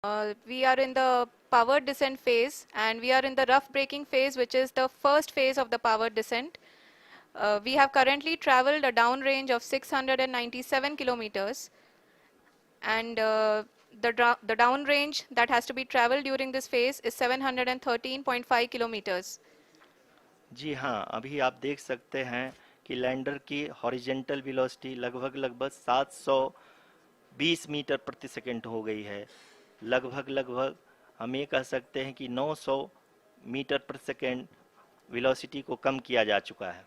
We are in the powered descent phase, and we are in the rough braking phase, which is the first phase of the powered descent. We have currently traveled a downrange of 697 kilometers, and the downrange that has to be traveled during this phase is 713.5 kilometers. जी हाँ, अभी आप देख सकते हैं कि lander की horizontal velocity लगभग 720 metre प्रति सेकंड हो गई है। लगभग हम ये कह सकते हैं कि 900 मीटर प्रति सेकंड वेलोसिटी को कम किया जा चुका है।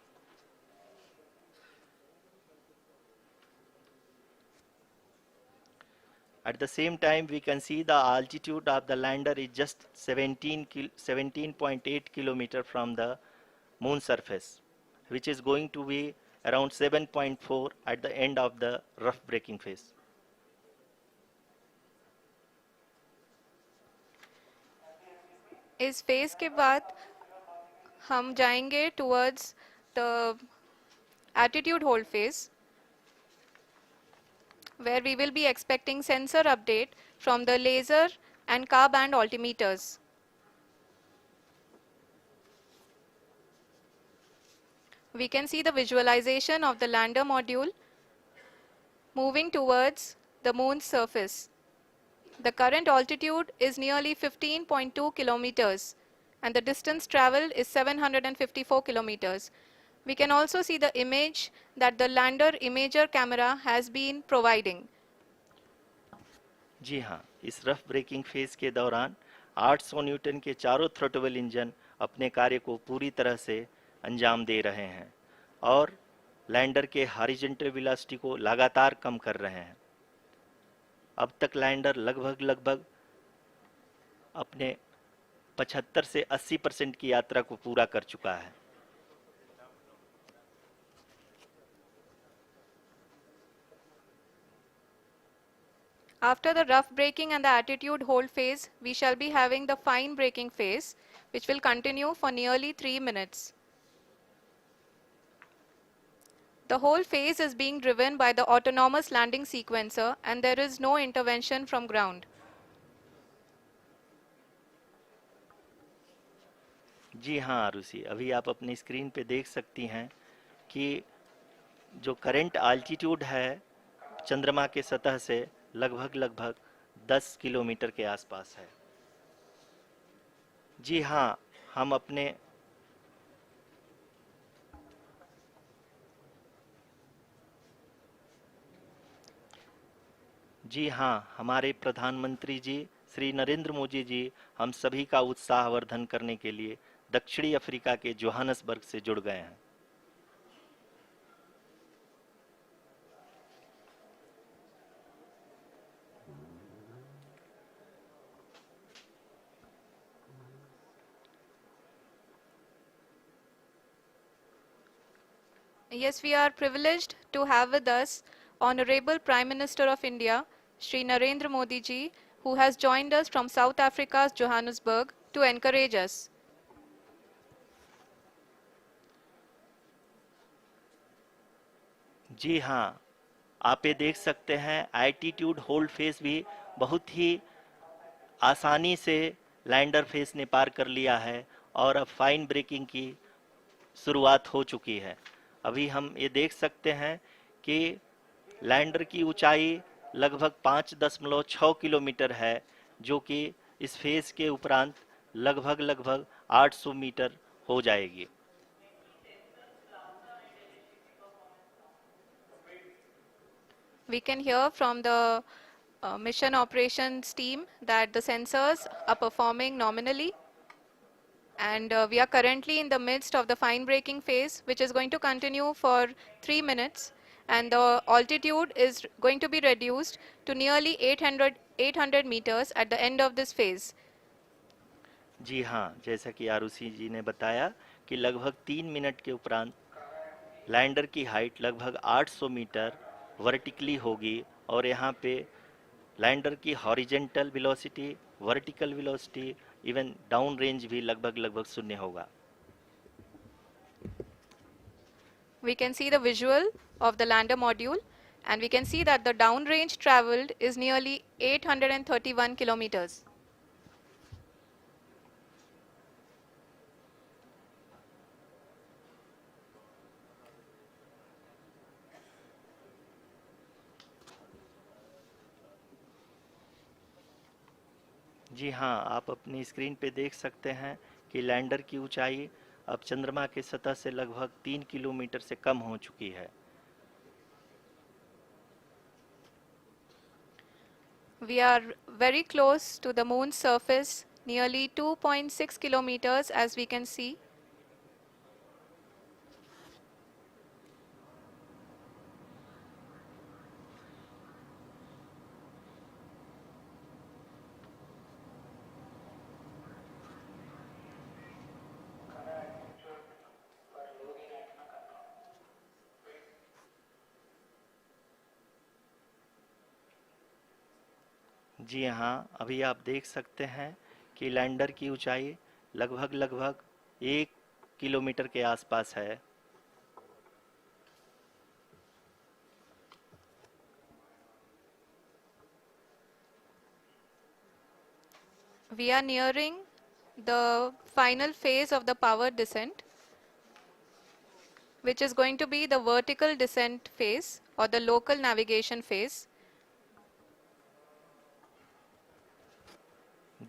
At the same time, we can see the altitude of the lander is just 17.8 kilometer from the moon surface, which is going to be around 7.4 at the end of the rough braking phase. इस phase के बाद हम जाएंगे towards the attitude hold phase, where we will be expecting sensor update from the laser and car band altimeters. We can see the visualization of the lander module moving towards the moon's surface. The current altitude is nearly 15.2 kilometers, and the distance traveled is 754 kilometers. We can also see the image that the lander imager camera has been providing. जी हाँ, इस rough breaking phase के दौरान 800 Newton के चारों throttle engine अपने कार्य को पूरी तरह से अंजाम दे रहे हैं और लैंडर के हॉरिजॉन्टल वेलोसिटी को लगातार कम कर रहे हैं। अब तक लैंडर लगभग अपने 75 से 80% की यात्रा को पूरा कर चुका है। After the rough braking and the attitude hold phase, we shall be having the fine braking phase, which will continue for nearly 3 minutes. The whole phase is being driven by the autonomous landing sequencer, and there is no intervention from ground. जी हाँ आरुषि, अभी आप अपनी screen पे देख सकती हैं कि जो करंट आल्टीट्यूड है चंद्रमा के सतह से लगभग 10 किलोमीटर के आसपास है। जी हाँ, हम अपने जी हाँ, हमारे प्रधानमंत्री जी श्री नरेंद्र मोदी जी हम सभी का उत्साहवर्धन करने के लिए दक्षिणी अफ्रीका के जोहानसबर्ग से जुड़ गए हैं। Yes, we are privileged to have with us Honorable Prime Minister of India, Shri Narendra Modi ji, who has joined us from South Africa's Johannesburg to encourage us. जी हाँ, आप ये देख सकते हैं एल्टीट्यूड होल्ड फेस भी बहुत ही आसानी से लैंडर फेस ने पार कर लिया है और अब फाइन ब्रेकिंग की शुरुआत हो चुकी है। अभी हम ये देख सकते हैं कि लैंडर की ऊंचाई लगभग 5.6 किलोमीटर है, जो कि इस फेज के उपरांत लगभग 800 मीटर हो जाएगी। We can hear from the mission operations team that the sensors are performing nominally, and we are currently in the midst of the fine braking phase, which is going to continue for 3 minutes, and the altitude is going to be reduced to nearly 800 meters at the end of this phase. जी हाँ, जैसा कि आरुषि जी ने बताया कि लगभग 3 minute के उपरांत lander की हाइट लगभग 800 मीटर वर्टिकली होगी और यहाँ पे लैंडर की horizontal velocity, vertical velocity, even down range भी लगभग शून्य होगा। We can see the visual of the lander module And we can see that the downrange traveled is nearly 831 kilometers. जी हाँ, आप अपनी स्क्रीन पे देख सकते हैं कि लैंडर की ऊंचाई अब चंद्रमा की सतह से लगभग 3 किलोमीटर से कम हो चुकी है। We are very close to the moon's surface, nearly 2.6 kilometers as we can see. जी हाँ, अभी आप देख सकते हैं कि लैंडर की ऊंचाई लगभग 1 किलोमीटर के आसपास है। We are nearing the final phase of the power descent, which is going to be the vertical descent phase or the local navigation phase.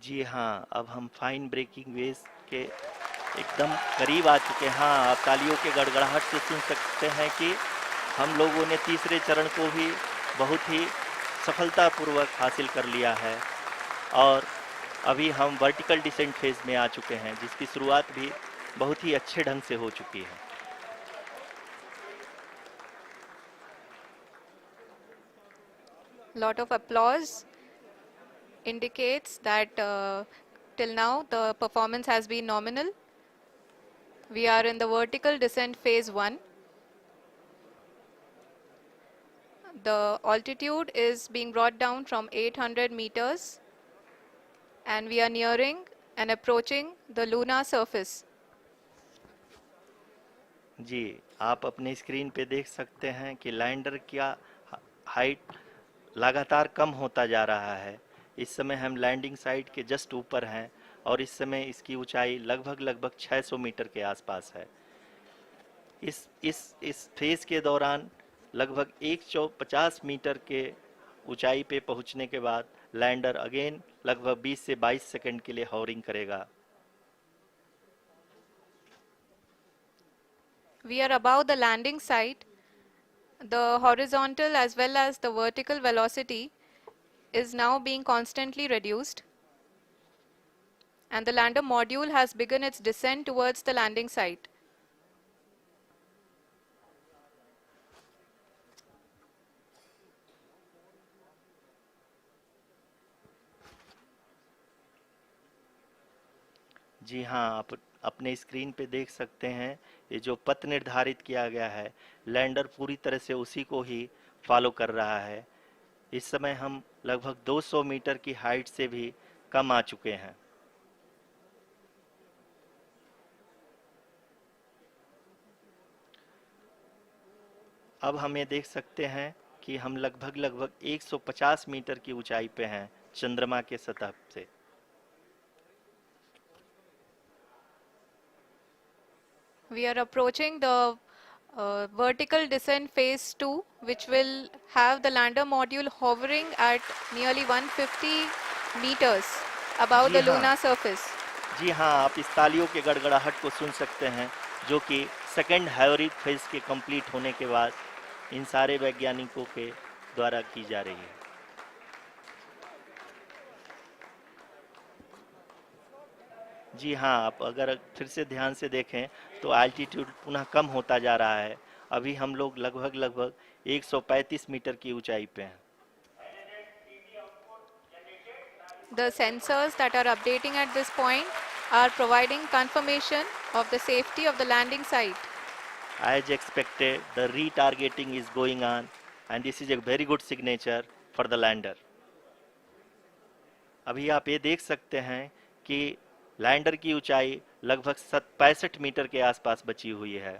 जी हाँ, अब हम फाइन ब्रेकिंग वेव्स के एकदम करीब आ चुके हैं। हाँ, आप तालियों के गड़गड़ाहट से सुन सकते हैं कि हम लोगों ने तीसरे चरण को भी बहुत ही सफलतापूर्वक हासिल कर लिया है और अभी हम वर्टिकल डिसेंट फेज में आ चुके हैं, जिसकी शुरुआत भी बहुत ही अच्छे ढंग से हो चुकी है। Lot of applause indicates that till now the performance has been nominal. We are in the vertical descent phase 1. The altitude is being brought down from 800 meters and we are nearing and approaching the lunar surface. जी, आप अपने screen पे देख सकते हैं कि lander का height लगातार कम होता जा रहा है। इस समय हम लैंडिंग साइट के जस्ट ऊपर हैं और इस समय इसकी ऊंचाई लगभग 600 मीटर के आसपास है। इस फेज के दौरान लगभग 150 मीटर के ऊंचाई पे पहुंचने के बाद लैंडर अगेन लगभग 20 से 22 सेकंड के लिए हॉवरिंग करेगा। We are above the landing site. The horizontal as well as the vertical velocity is now being constantly reduced. And the lander module has begun its descent towards the landing site. जी हाँ, आप अपने screen पे देख सकते हैं ये जो पथ निर्धारित किया गया है, लैंडर पूरी तरह से उसी को ही फॉलो कर रहा है। इस समय हम लगभग 200 मीटर की हाइट से भी कम आ चुके हैं। अब हम ये देख सकते हैं कि हम लगभग 150 मीटर की ऊंचाई पे हैं चंद्रमा के सतह से। We are approaching the vertical descent phase 2, which will have the lander module hovering at nearly 150 meters above ji the हाँ, lunar surface. जी हाँ, आप इस तालियों के गड़गड़ाहट को सुन सकते हैं, जो कि सेकंड हाइब्रिड फेज के कंप्लीट होने के बाद इन सारे वैज्ञानिकों के द्वारा की जा रही है। जी हाँ, आप अगर फिर से ध्यान से देखें तो एल्टीट्यूड पुनः कम होता जा रहा है। अभी हम लोग लगभग 135 मीटर की ऊंचाई पे हैं। The sensors that are updating at this point are providing confirmation of the safety of the landing site. As expected, the retargeting is going on and this is a very good signature for the lander. अभी आप ये देख सकते हैं कि lander की ऊंचाई लगभग 65 मीटर के आसपास बची हुई है।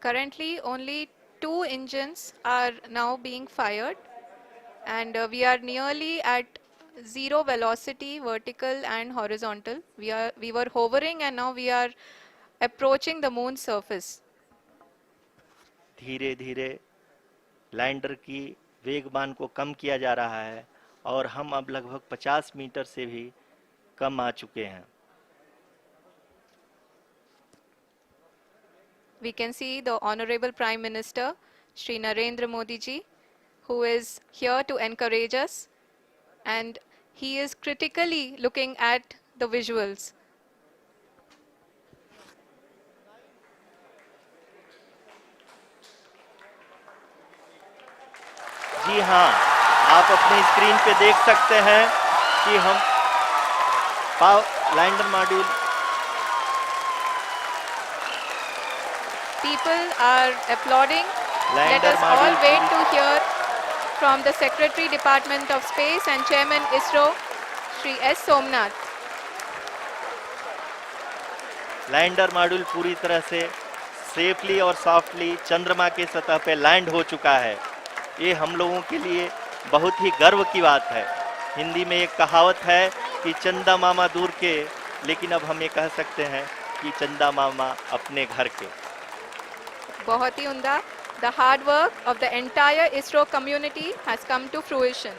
Currently, only 2 engines are now being fired, and we are nearly at zero velocity, vertical and horizontal. We were hovering, and now we are approaching the moon's surface. धीरे धीरे लैंडर की वेगमान को कम किया जा रहा है और हम अब लगभग 50 मीटर से भी कम आ चुके हैं. We can see the Honorable Prime Minister, Shri Narendra Modi ji, who is here to encourage us, and he is critically looking at the visuals. जी हाँ, आप अपने स्क्रीन पे देख सकते हैं कि हम lander module. People are applauding. Let lander us all module wait to hear from the Secretary Department of Space and Chairman ISRO, Shri S. Somnath. Lander module पूरी तरह से सेफली और सॉफ्टली चंद्रमा के सतह पे लैंड हो चुका है. ये हम लोगों के लिए बहुत ही गर्व की बात है. हिंदी में एक कहावत है कि चंदा मामा दूर के, लेकिन अब हम ये कह सकते हैं कि चंदा मामा अपने घर के. बहुत ही उम्दा. The hard work of the entire ISRO community has come to fruition.